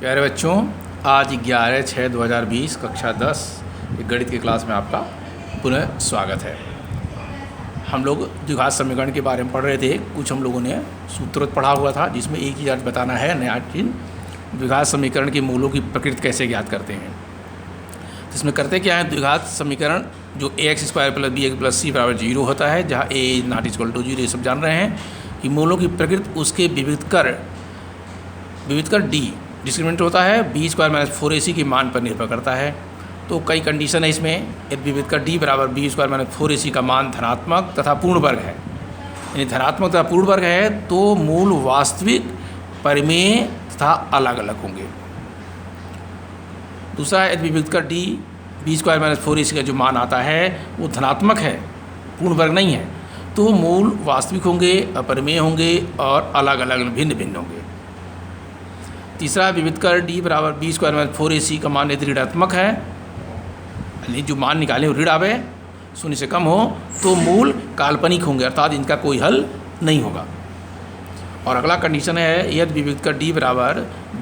प्यारे बच्चों, आज 11/6/2020 कक्षा 10 एक गणित की क्लास में आपका पुनः स्वागत है। हम लोग द्विघात समीकरण के बारे में पढ़ रहे थे। कुछ हम लोगों ने सूत्र पढ़ा हुआ था जिसमें एक ही आज बताना है नया चीज़, द्विघात समीकरण के मूलों की प्रकृति कैसे ज्ञात करते हैं। इसमें करते क्या है, द्विघात समीकरण जो ax² + bx + c = 0 होता है, जहाँ a ≠ 0 ये सब जान रहे हैं कि मूलों की प्रकृति उसके विविध कर d डिस्क्रिमिनेंट होता है, b² - 4ac के मान पर निर्भर करता है। तो कई कंडीशन है इसमें। यदि विविध कर d = b² - 4ac का मान धनात्मक तथा पूर्ण वर्ग है, यानी धनात्मक तथा पूर्ण वर्ग है, तो मूल वास्तविक, परिमेय तथा अलग अलग होंगे। दूसरा, यदि विविध कर d b² - 4ac का जो मान आता है वो धनात्मक है, पूर्ण वर्ग नहीं है, तो मूल वास्तविक होंगे, अपरिमेय होंगे और अलग अलग भिन्न भिन्न होंगे। तीसरा, विविध कर d = b² - 4ac का मान यदि ऋणात्मक है, यानी जो मान निकाले वो ऋण आवे, शून्य से कम हो, तो मूल काल्पनिक होंगे, अर्थात इनका कोई हल नहीं होगा। और अगला कंडीशन है, यदि विविध कर d =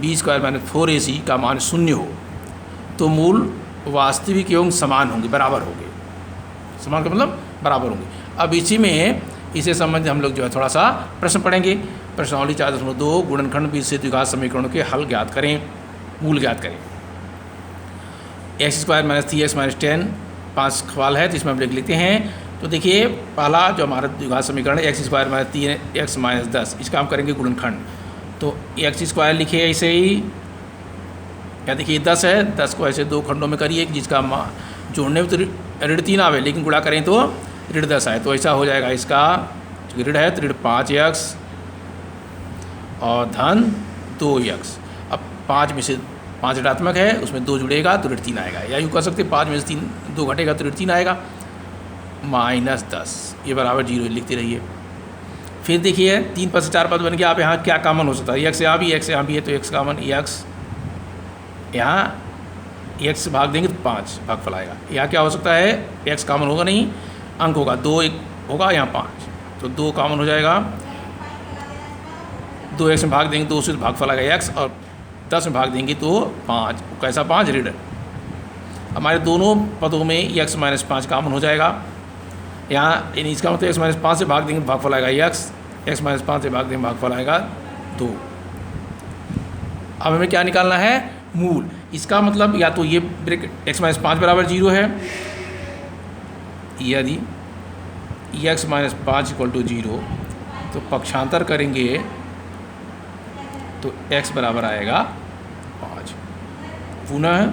b² - 4ac का मान शून्य हो, तो मूल वास्तविक एवं समान होंगे, बराबर होंगे। समान का मतलब बराबर होंगे। अब इसे संबंधित हम लोग जो है थोड़ा सा प्रश्न पढ़ेंगे। प्रश्नावली 4.2 गुणनखंड बीज से द्विघात समीकरणों के हल ज्ञात करें, मूल ज्ञात करें। x² - 3x - 10 5 सवाल है, तो इसमें हम लिखते हैं। तो देखिए, पहला जो हमारा द्विघात समीकरण है x² - 3x - 10, इसका हम करेंगे गुणनखंड। तो x² लिखिए ऐसे ही, या देखिए 10 है, 10 को ऐसे दो खंडों में करिए, जिसका जोड़ने में तो ऋण 3 आवे, लेकिन गुणा करें तो ऋण 10 आए। तो ऐसा हो जाएगा, इसका ऋण है तो ऋण 5x और धन 2x। अब 5 में से 5 ऋणात्मक है, उसमें 2 जुड़ेगा तो ऋण 3 आएगा, या यूँ कह सकते 5 में से 2 घटेगा तो ऋण 3 आएगा, -10 ये बराबर 0 लिखते रहिए। फिर देखिए 3 पद से 4 पद बन गया। आप यहाँ क्या कॉमन हो सकता है, x यहाँ भी, x यहाँ भी है, तो x कॉमन, x यहाँ x से भाग देंगे तो 5 भागफल आएगा। यहाँ क्या हो सकता है, x कॉमन होगा नहीं, अंक होगा, 2 1 होगा, यहाँ 5, तो 2 कॉमन हो जाएगा। 2x में भाग देंगे तो 2 से भागफल आएगा x, और 10 में भाग देंगे तो 5, कैसा 5 ऋण। हमारे दोनों पदों में x - 5 कॉमन हो जाएगा। यहाँ इसका मतलब x - 5 से भाग देंगे भागफल आएगा x, x - 5 से भाग देंगे भागफल आएगा 2। अब हमें क्या निकालना है, मूल। इसका मतलब या तो ये ब्रैकेट x - 5 = 0 है, यदि x - 5 = 0, तो पक्षांतर करेंगे तो x बराबर आएगा 5। पुनः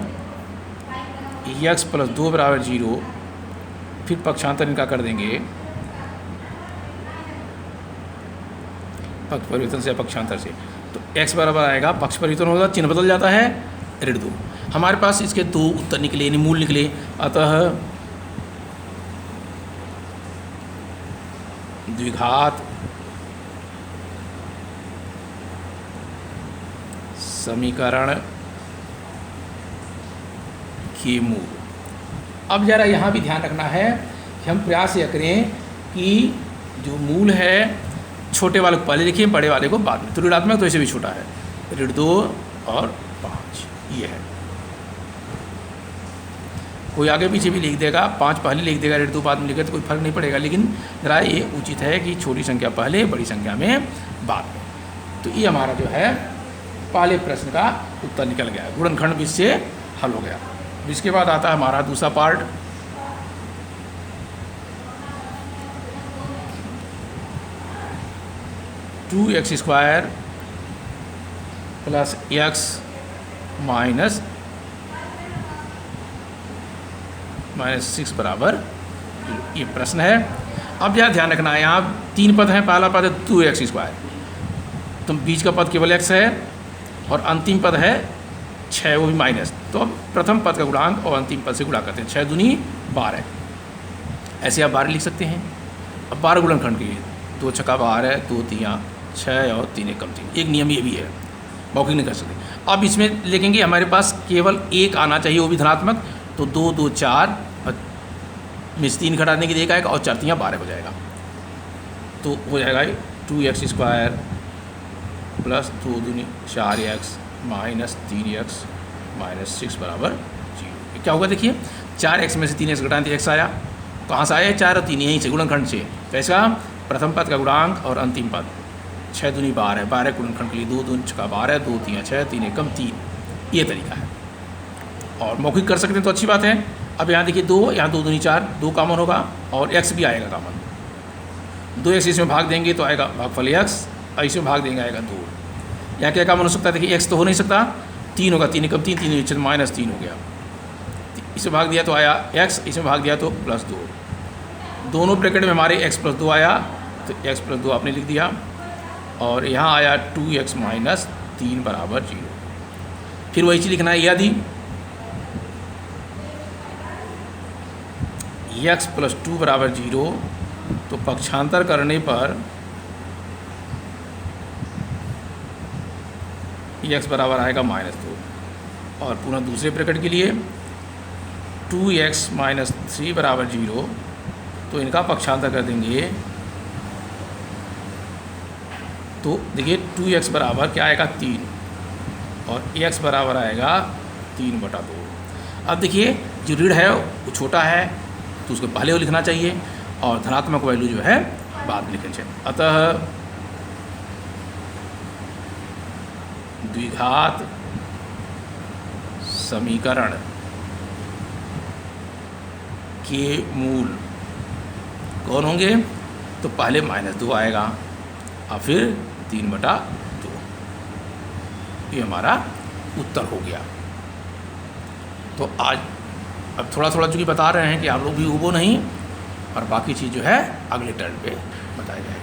x + 2 = 0, फिर पक्षांतर इनका कर देंगे पक्ष परिवर्तन से, पक्षांतर से, तो x बराबर आएगा, पक्ष परिवर्तन होगा, चिन्ह बदल जाता है, ऋण 2। हमारे पास इसके 2 उत्तर निकले, यानी मूल निकले। अतः द्विघात समीकरण के मूल। अब जरा यहाँ भी ध्यान रखना है कि हम प्रयास यह करें कि जो मूल है छोटे वाले को पहले लिखिए, बड़े वाले को बाद में। तो ऋणात्मक तो ऐसे भी छोटा है, ऋण 2 और 5 ये है। कोई आगे पीछे भी लिख देगा, 5 पहले लिख देगा, ऋण 2 बाद में लिखेगा, तो कोई फर्क नहीं पड़ेगा, लेकिन जरा ये उचित है कि छोटी संख्या पहले, बड़ी संख्या में बाद में। तो ये हमारा जो है पहले प्रश्न का उत्तर निकल गया, गुणनखंड बीज से हल हो गया। इसके बाद आता है हमारा दूसरा पार्ट, (2x² + x - 6 = ये प्रश्न है। अब यहाँ ध्यान रखना है, यहाँ 3 पद हैं। पहला पद है 2x², तो बीच का पद केवल x है, और अंतिम पद है 6, वो भी माइनस। तो अब प्रथम पद का गुणांक और अंतिम पद से गुणा करते हैं, 6 दूनी 12, ऐसे आप 12 लिख सकते हैं। अब 12 गुणनखंड के लिए 2 छक्का 12 है, 2 3 6 और 3 1 3। एक नियम ये भी है, मौखिक नहीं कर सकते। अब इसमें लिखेंगे हमारे पास केवल 1 आना चाहिए, वो भी धनात्मक, तो 2 2 4 में 3 घटाने के लिए 1 आएगा, और 4 3 12 हो जाएगा। तो हो जाएगा 2x² + 2 दूनी 4x माइनस 3x माइनस 6 बराबर 0। क्या होगा देखिए, 4x में से 3x घटाएं तो x आया। कहाँ से आया 4 और 3, यहीं से गुणनखंड से। कैसा, प्रथम पद का गुणांक और अंतिम पद 6 दूनी 12 है, 12 गुणनखंड के लिए 2 दूनी 12, 2 3 6, 3 एकम 3, ये तरीका है। और मौखिक कर सकते हैं तो अच्छी बात है। अब यहाँ देखिए 2, यहाँ 2 दूनी 4, 2 कॉमन होगा और x भी आएगा कॉमन। 2x इसमें भाग देंगे तो आएगा भागफल x, और इसमें भाग देंगे आएगा 2। यहाँ क्या कॉमन हो सकता है, देखिए x तो हो नहीं सकता, 3 होगा, 3 एकम 3, 3 माइनस 3 हो गया। इसमें भाग दिया तो आया x, इसमें भाग दिया तो प्लस 2। दोनों ब्रैकेट में हमारे x प्लस 2 आया, तो x प्लस 2 आपने लिख दिया। और यहाँ आया 2x माइनस 3 बराबर 0। फिर वही चीज़ लिखना है, यदि x प्लस 2 बराबर 0 तो पक्षांतर करने पर x बराबर आएगा माइनस 2। और पुनः दूसरे ब्रैकेट के लिए 2x माइनस 3 बराबर 0, तो इनका पक्षांतर कर देंगे तो देखिए 2x बराबर क्या आएगा 3, और x बराबर आएगा 3/2। अब देखिए जो ऋण है वो छोटा है तो उसको पहले वो लिखना चाहिए, और धनात्मक वैल्यू जो है बाद में लिखनी चाहिए। अतः द्विघात समीकरण के मूल कौन होंगे, तो पहले -2 आएगा और फिर 3/2। ये हमारा उत्तर हो गया। तो आज अब थोड़ा थोड़ा चूँकि बता रहे हैं कि आप लोग भी उबो नहीं, और बाकी चीज़ जो है अगले टर्न पे बताया जाएगा।